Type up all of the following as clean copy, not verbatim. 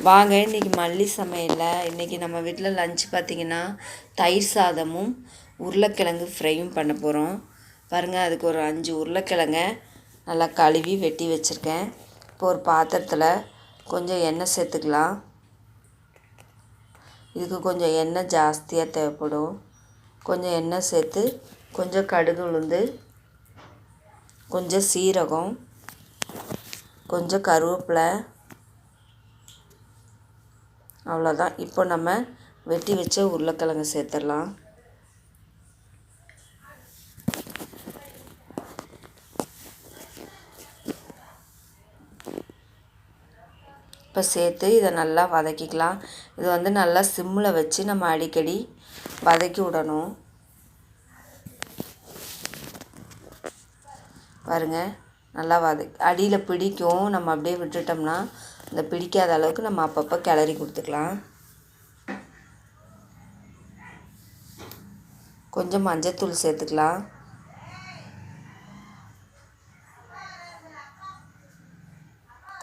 வாங்க இன்றைக்கி மல்லி சமையலில் இன்றைக்கி நம்ம வீட்டில் லஞ்ச் பார்த்திங்கன்னா தயிர் சாதமும் உருளைக்கிழங்கு ஃப்ரையும் பண்ண போகிறோம். பாருங்கள், அதுக்கு ஒரு 5 உருளைக்கிழங்க நல்லா கழுவி வெட்டி வச்சுருக்கேன். இப்போ ஒரு பாத்திரத்தில் கொஞ்சம் எண்ணெய் சேர்த்துக்கலாம். இதுக்கு கொஞ்சம் எண்ணெய் ஜாஸ்தியாக தேவைப்படும். கொஞ்சம் எண்ணெய் சேர்த்து கொஞ்சம் கடுகு உளுந்து, கொஞ்சம் சீரகம், கொஞ்சம் கருவேப்பிலை, அவ்வளோதான். இப்போ நம்ம வெட்டி வச்ச உருளைக்கிழங்கு சேர்த்துடலாம். இப்போ சேர்த்து இதை நல்லா வதக்கிக்கலாம். இது வந்து நல்லா சிம்மில் வச்சு நம்ம அடிக்கடி வதக்கி விடணும். பாருங்கள், நல்லா அடியில் பிடிக்கும். நம்ம அப்படியே விட்டுட்டோம்னா இந்த பிடிக்காத அளவுக்கு நம்ம அப்பப்போ கிளறி கொடுத்துக்கலாம். கொஞ்சம் மஞ்சத்தூள் சேர்த்துக்கலாம்.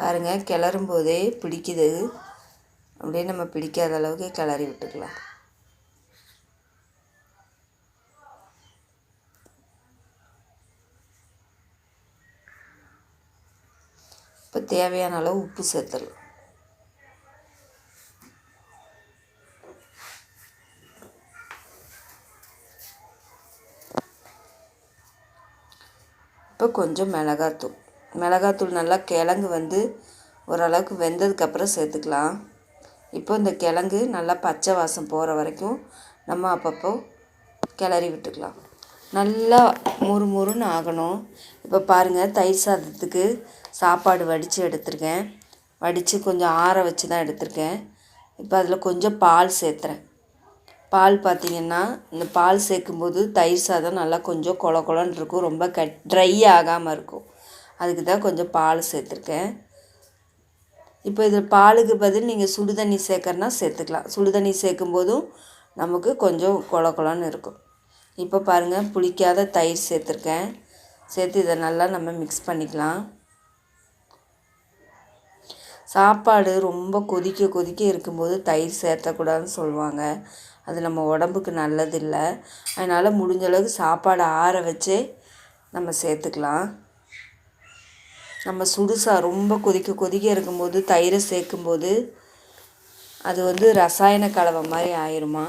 பாருங்கள், கிளறும் போதே பிடிக்குது. அப்படியே நம்ம பிடிக்காத அளவுக்கு கிளறி விட்டுக்கலாம். இப்போ தேவையான அளவு உப்பு சேர்த்துடலாம். இப்போ கொஞ்சம் மிளகாத்தூள் நல்லா கிழங்கு வந்து ஓரளவுக்கு வெந்ததுக்கப்புறம் சேர்த்துக்கலாம். இப்போ இந்த கிழங்கு நல்லா பச்சை வாசம் போகிற வரைக்கும் நம்ம அப்பப்போ கிளறி விட்டுக்கலாம். நல்லா முறுமுறுன்னு ஆகணும். இப்போ பாருங்கள், தயிர் சாதத்துக்கு சாப்பாடு வடித்து எடுத்துருக்கேன். வடித்து கொஞ்சம் ஆற வச்சு தான் எடுத்திருக்கேன். இப்போ அதில் கொஞ்சம் பால் சேர்த்துறேன். பால் பார்த்திங்கன்னா, இந்த பால் சேர்க்கும்போது தயிர் சாதம் நல்லா கொஞ்சம் கொல கொலன்னு இருக்கும். ரொம்ப ட்ரை ஆகாமல் இருக்கும். அதுக்கு தான் கொஞ்சம் பால் சேர்த்துருக்கேன். இப்போ இதில் பாலுக்கு பதில் நீங்கள் சுடு தண்ணி சேர்க்கறனா சேர்த்துக்கலாம். சுடு தண்ணி சேர்க்கும்போதும் நமக்கு கொஞ்சம் கொல கொலன்னு இருக்கும். இப்போ பாருங்கள், புளிக்காத தயிர் சேர்த்துருக்கேன். சேர்த்து இதை நல்லா நம்ம மிக்ஸ் பண்ணிக்கலாம். சாப்பாடு ரொம்ப கொதிக்க இருக்கும்போது தயிர் சேர்த்தக்கூடாதுன்னு சொல்லுவாங்க. அது நம்ம உடம்புக்கு நல்லதில்லை. அதனால் முடிஞ்சளவுக்கு சாப்பாடு ஆற வச்சே நம்ம சேர்த்துக்கலாம். நம்ம ரொம்ப கொதிக்க இருக்கும்போது தயிரை சேர்க்கும்போது அது வந்து ரசாயன கலவை மாதிரி ஆயிருமா.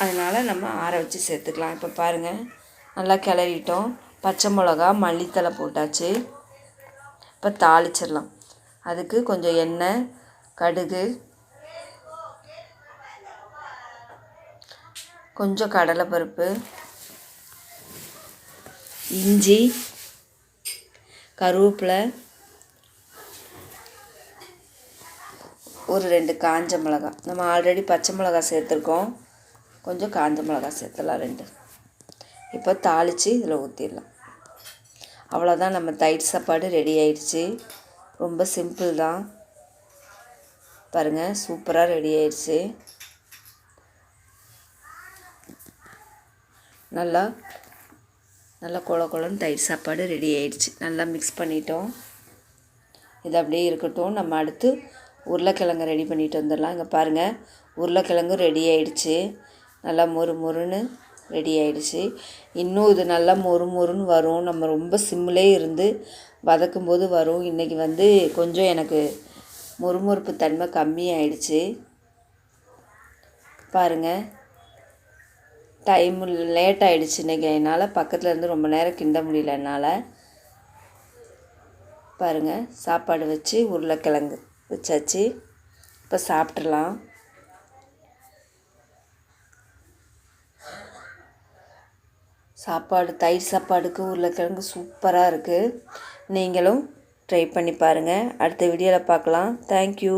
அதனால் நம்ம ஆற வச்சு சேர்த்துக்கலாம். இப்போ பாருங்கள், நல்லா கிளறிட்டோம். பச்சை மிளகா, மல்லித்தழை போட்டாச்சு. இப்போ தாளிச்சிடலாம். அதுக்கு கொஞ்சம் எண்ணெய், கடுகு, கொஞ்சம் கடலைப்பருப்பு, இஞ்சி, கருவேப்பிலை, ஒரு 2 காஞ்ச மிளகாய். நம்ம ஆல்ரெடி பச்சை மிளகாய் சேர்த்துருக்கோம். கொஞ்சம் காஞ்ச மிளகாய் சேர்த்துலாம் 2. இப்போ தாளித்து இதில் ஊற்றிடலாம். அவ்வளோதான், நம்ம தயிர் சாப்பாடு ரெடி ஆயிடுச்சு. ரொம்ப சிம்பிள் தான். பாருங்கள், சூப்பராக ரெடி ஆயிடுச்சு. நல்லா கொல கொலன்னு தயிர் சாப்பாடு ரெடி ஆயிடுச்சு. நல்லா மிக்ஸ் பண்ணிட்டோம். இது அப்படியே இருக்கட்டும். நம்ம அடுத்து உருளைக்கிழங்கு ரெடி பண்ணிட்டு வந்துடலாம். இங்கே பாருங்கள், உருளைக்கிழங்கு ரெடி ஆயிடுச்சு. நல்லா மொறுன்னு ரெடி ஆயிடுச்சு. இன்னும் இது நல்லா மொறுன்னு வரும். நம்ம ரொம்ப சிம்மிலே இருந்து வதக்கும்போது வரும். இன்றைக்கி வந்து கொஞ்சம் எனக்கு மொறுப்பு தன்மை கம்மியாயிடுச்சு. பாருங்கள், டைம் லேட் ஆகிடுச்சு இன்றைக்கி. என்னால் பக்கத்தில் இருந்து ரொம்ப நேரம் கிண்ட முடியல என்னால். பாருங்கள், சாப்பாடு வச்சு உருளைக்கிழங்கு வச்சாச்சு. இப்போ சாப்பிட்றலாம். தயிர் சாப்பாடுக்கு உருளைக்கிழங்கு சூப்பராக இருக்குது. நீங்களும் ட்ரை பண்ணி பாருங்கள். அடுத்த வீடியோவில் பார்க்கலாம். தேங்க்யூ.